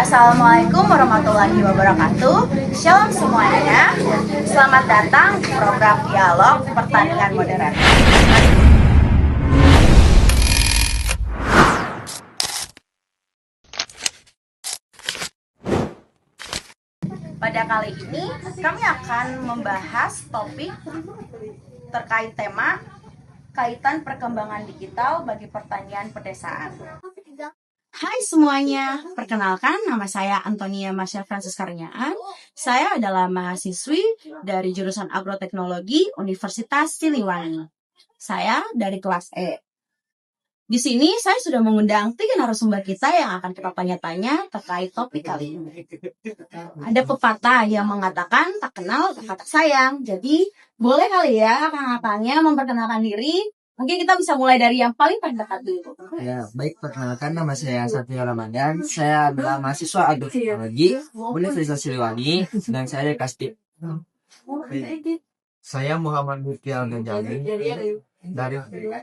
Assalamualaikum warahmatullahi wabarakatuh. Shalom semuanya. Selamat datang di program dialog pertanian modern. Pada kali ini kami akan membahas topik terkait tema kaitan perkembangan digital bagi pertanian pedesaan. Hai semuanya, perkenalkan nama saya Antonia Masya Francis Karniaan. Saya adalah mahasiswi dari jurusan Agroteknologi Universitas Siliwangi. Saya dari kelas E. Di sini saya sudah mengundang 3 narasumber kita yang akan kita tanya-tanya terkait topik kali ini. Ada pepatah yang mengatakan tak kenal tak sayang. Jadi boleh kali ya kakak-kakaknya memperkenalkan diri. Mungkin kita bisa mulai dari yang paling terdekat dulu. Ya, baik, perkenalkan nama saya Satrio Ramadan. Saya adalah mahasiswa agroteknologi Universitas Siliwangi dan saya dari kelas D. Saya Muhammad Lutfi Al-Ghazali dari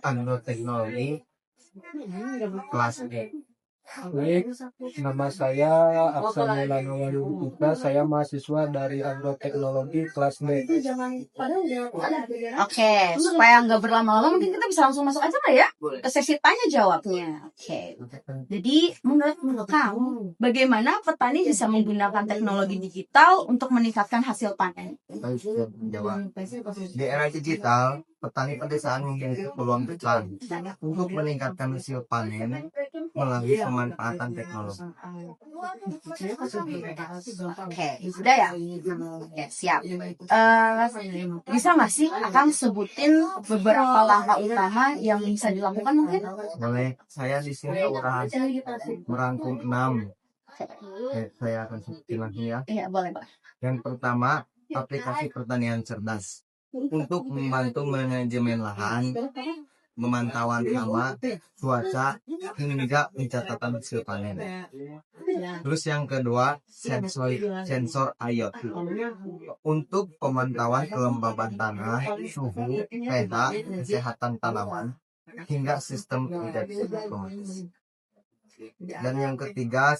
agroteknologi kelas D. Baik, nama saya Aksan Maulana Walidika, saya mahasiswa dari Agroteknologi kelas B. Oke, supaya nggak berlama-lama mungkin kita bisa langsung masuk aja lah ya ke sesi tanya jawabnya. Oke. Jadi menurut kamu bagaimana petani bisa menggunakan teknologi digital untuk meningkatkan hasil panen? Jawab. Di era digital, petani pedesaan memiliki peluang besar untuk meningkatkan hasil panen melalui pemanfaatan teknologi. Oke, sudah ya? Oke, siap. Bisa nggak sih Akang sebutin beberapa langkah utama yang bisa dilakukan mungkin? Boleh, saya di sini udah merangkum 6. Saya akan sebutin lagi ya. Iya, boleh, Pak. Yang pertama, aplikasi pertanian cerdas untuk membantu manajemen lahan, pemantauan hama, cuaca, hingga pencatatan hasil panen. Terus yang kedua, sensor IoT untuk pemantauan kelembaban tanah, suhu, pH, kesehatan tanaman, hingga sistem irigasi otomatis. Dan yang ketiga,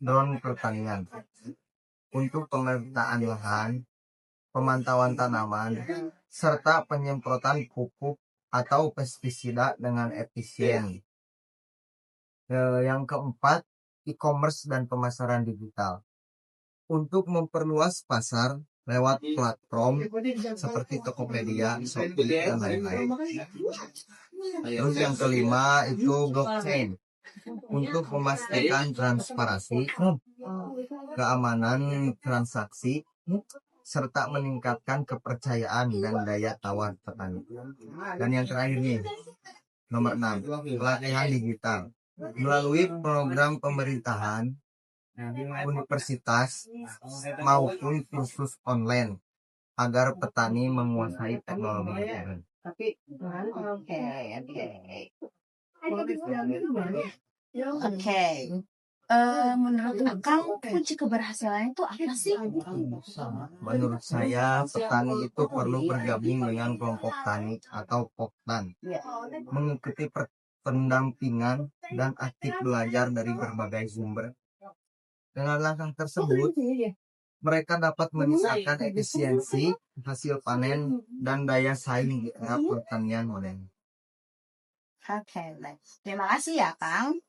drone pertanian untuk pemetaan lahan, pemantauan tanaman, serta penyemprotan pupuk atau pestisida dengan efisien. Yang keempat, e-commerce dan pemasaran digital untuk memperluas pasar lewat platform seperti Tokopedia, Shopee, dan lain-lain. Terus yang kelima itu blockchain untuk memastikan transparansi, keamanan transaksi, serta meningkatkan kepercayaan dan daya tawar petani. Dan yang terakhir nih, nomor 6, pelatihan digital melalui program pemerintahan, universitas maupun kursus online agar petani menguasai teknologi modern. Oke. Menurut Akang kunci keberhasilan itu apa sih? Menurut saya, petani itu perlu bergabung dengan kelompok tani atau poktan, mengikuti pendampingan dan aktif belajar dari berbagai sumber. Dengan langkah tersebut, mereka dapat meningkatkan efisiensi hasil panen dan daya saing di era pertanian modern. Oke, baik. Terima kasih ya, Kang.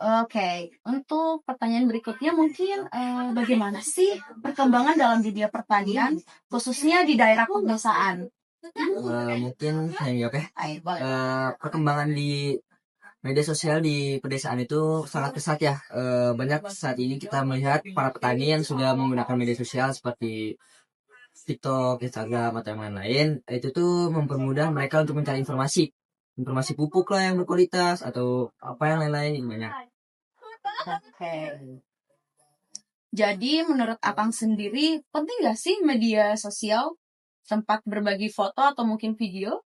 Oke, untuk pertanyaan berikutnya mungkin bagaimana sih perkembangan dalam dunia pertanian, khususnya di daerah pedesaan? Mungkin saya jawab ya. Ayo, boleh. Perkembangan di media sosial di pedesaan itu sangat pesat ya. Banyak saat ini kita melihat para petani yang sudah menggunakan media sosial seperti TikTok, Instagram, atau yang lain-lain. Itu tuh mempermudah mereka untuk mencari informasi pupuk lah yang berkualitas atau apa yang lain-lain banyak. Oke. Jadi menurut Akang sendiri penting gak sih media sosial tempat berbagi foto atau mungkin video?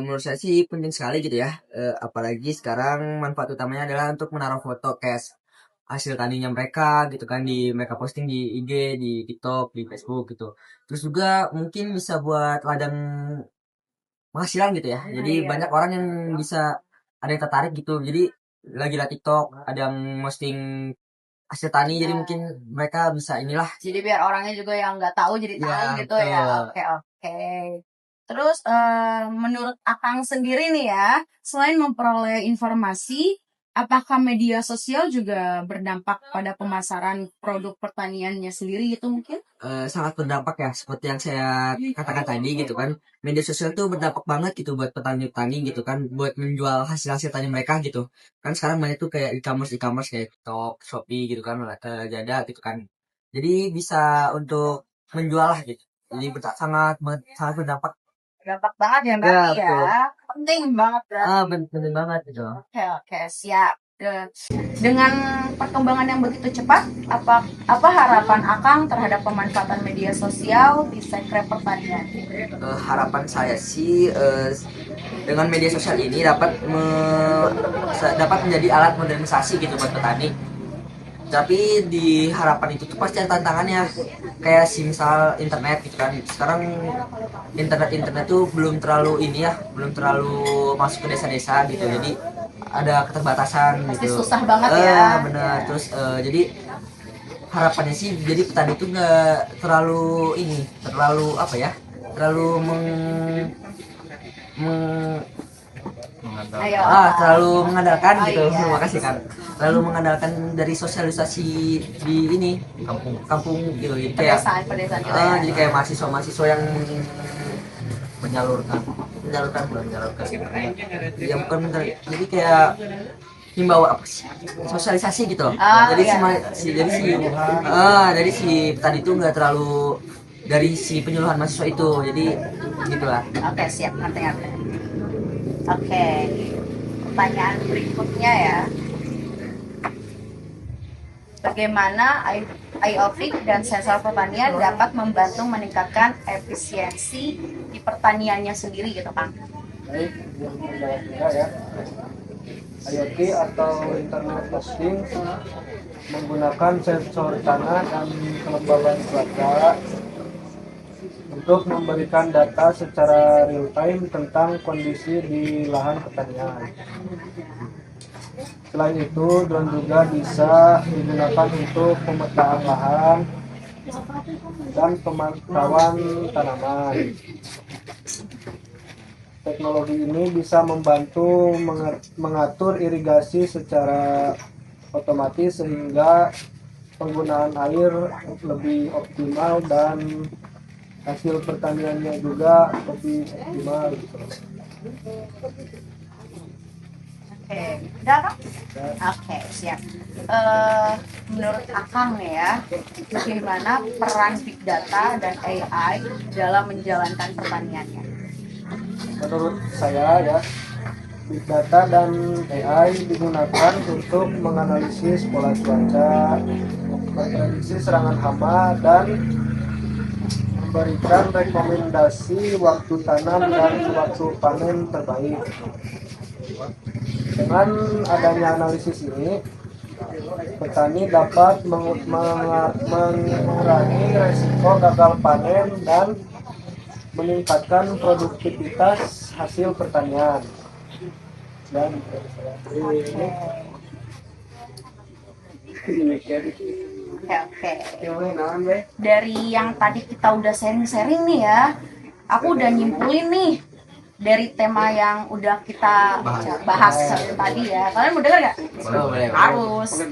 Menurut saya sih penting sekali gitu ya. Apalagi sekarang manfaat utamanya adalah untuk menaruh foto cash hasil taninya mereka gitu kan, mereka posting di IG, di TikTok, di Facebook gitu. Terus juga mungkin bisa buat ladang penghasilan gitu ya. Jadi banyak orang yang bisa ada yang tertarik gitu. Jadi lagi lah TikTok, ada yang posting hasil tani, jadi mungkin mereka bisa inilah. Jadi biar orangnya juga yang nggak tahu jadi tahu Ya, gitu ya. betul. Oke. Terus menurut Akang sendiri nih ya, selain memperoleh informasi, apakah media sosial juga berdampak pada pemasaran produk pertaniannya sendiri gitu mungkin? Sangat berdampak ya, seperti yang saya katakan tadi gitu kan. Media sosial tuh berdampak banget gitu buat petani-petani gitu kan, buat menjual hasil-hasil tani mereka gitu. Kan sekarang banyak tuh kayak e-commerce kayak TikTok, Shopee gitu kan, Lazada gitu kan. Jadi bisa untuk menjual lah gitu. Jadi sangat berdampak. Berdampak banget ya Ya, berarti betul. ya. Penting banget berarti. Penting banget gitu. Oke, siap. Dengan perkembangan yang begitu cepat, apa harapan Akang terhadap pemanfaatan media sosial di sektor pertanian? Harapan saya sih dengan media sosial ini dapat menjadi alat modernisasi gitu buat petani. Tapi di harapan itu tuh pasti ada tantangannya, kayak misal internet gitu kan. Sekarang internet tuh belum terlalu belum terlalu masuk ke desa-desa gitu, jadi ada keterbatasan Pasti gitu. susah banget ya. Bener. Terus jadi harapannya sih jadi petani tuh nggak terlalu apa ya, terlalu Ayo. terlalu mengandalkan Oh, gitu. iya. Makasih kan, terlalu mengandalkan dari sosialisasi di kampung gitu. Jadi kayak Pedesaan gitu ya. jadi kayak mahasiswa yang Menyalurkan. belum menyalurkan ya, bukan jadi kayak himbau apa sih, sosialisasi gitu loh. Jadi iya. dari si petani itu nggak terlalu dari si penyuluhan mahasiswa itu, jadi gitulah. Oke, siap. Ngerti. Oke. Pertanyaan berikutnya ya. Bagaimana IoT dan sensor pertanian dapat membantu meningkatkan efisiensi di pertaniannya sendiri gitu, Kang? Baik, yang pertama ya. IoT atau Internet of Things menggunakan sensor tanah dan kelembaban cuaca untuk memberikan data secara real time tentang kondisi di lahan pertanian. Selain itu, drone juga bisa digunakan untuk pemetaan lahan dan pemantauan tanaman. Teknologi ini bisa membantu mengatur irigasi secara otomatis sehingga penggunaan air lebih optimal dan hasil pertaniannya juga lebih optimal gitu. Oke, udah Kang? Oke, siap. Menurut Akang nih ya, bagaimana peran Big Data dan AI dalam menjalankan pertaniannya? Menurut saya ya, Big Data dan AI digunakan untuk menganalisis pola cuaca, memprediksi serangan hama, dan memberikan rekomendasi waktu tanam dan waktu panen terbaik. Dengan adanya analisis ini, petani dapat mengurangi resiko gagal panen dan meningkatkan produktivitas hasil pertanian. Dan Oke. Dari yang tadi kita udah sharing-sharing nih ya, aku udah nyimpulin nih dari tema yang udah kita bahas tadi ya. Kalian mau denger gak? Harus.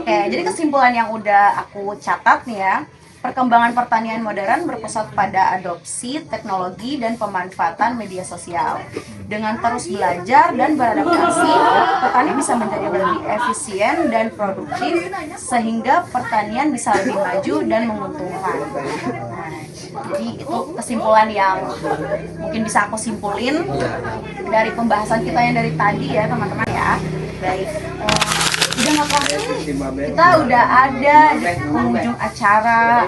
Oke, jadi kesimpulan yang udah aku catat nih ya. Perkembangan pertanian modern berpusat pada adopsi teknologi dan pemanfaatan media sosial. Dengan terus belajar dan beradaptasi, petani bisa menjadi lebih efisien dan produktif sehingga pertanian bisa lebih maju dan menguntungkan. Jadi itu kesimpulan yang mungkin bisa aku simpulin dari pembahasan kita yang dari tadi ya teman-teman ya. Baik, udah nggak kerasa kita udah ada di penghujung acara.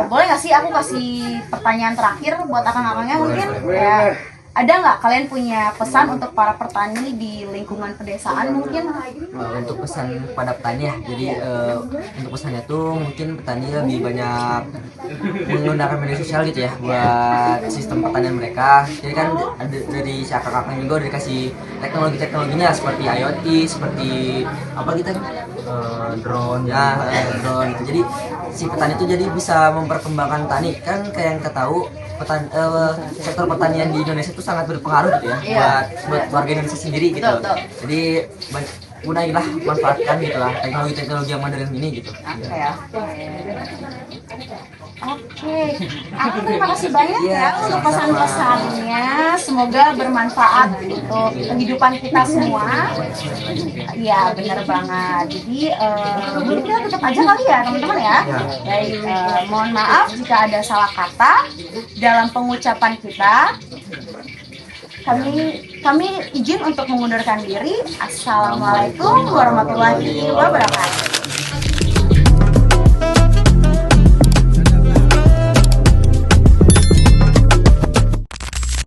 Boleh nggak sih aku kasih pertanyaan terakhir buat akang-akangnya mungkin ya? Ada nggak kalian punya pesan untuk para petani di lingkungan pedesaan mungkin? Untuk pesan kepada petani ya, jadi untuk pesannya tuh mungkin petani lebih banyak menggunakan media sosial gitu ya buat sistem pertanian mereka. Jadi kan ada dari si kakak juga udah dikasih teknologinya seperti IoT, seperti apa gitu, drone. Ya, drone gitu. Jadi si petani itu jadi bisa memperkembangkan tani kan kayak yang kita tahu sektor pertanian di Indonesia itu sangat berpengaruh gitu ya Iya. buat warga Indonesia sendiri gitu. Betul. Jadi gunainlah, manfaatkan gitu lah teknologi yang modern ini gitu. Oke. Aku terima kasih banyak ya untuk pesan-pesannya. Semoga bermanfaat untuk kehidupan kita semua. Iya, benar banget. Jadi mungkin kita tutup aja kali ya teman-teman ya. Baik, mohon maaf jika ada salah kata dalam pengucapan kita. Kami izin untuk mengundurkan diri. Assalamualaikum warahmatullahi wabarakatuh.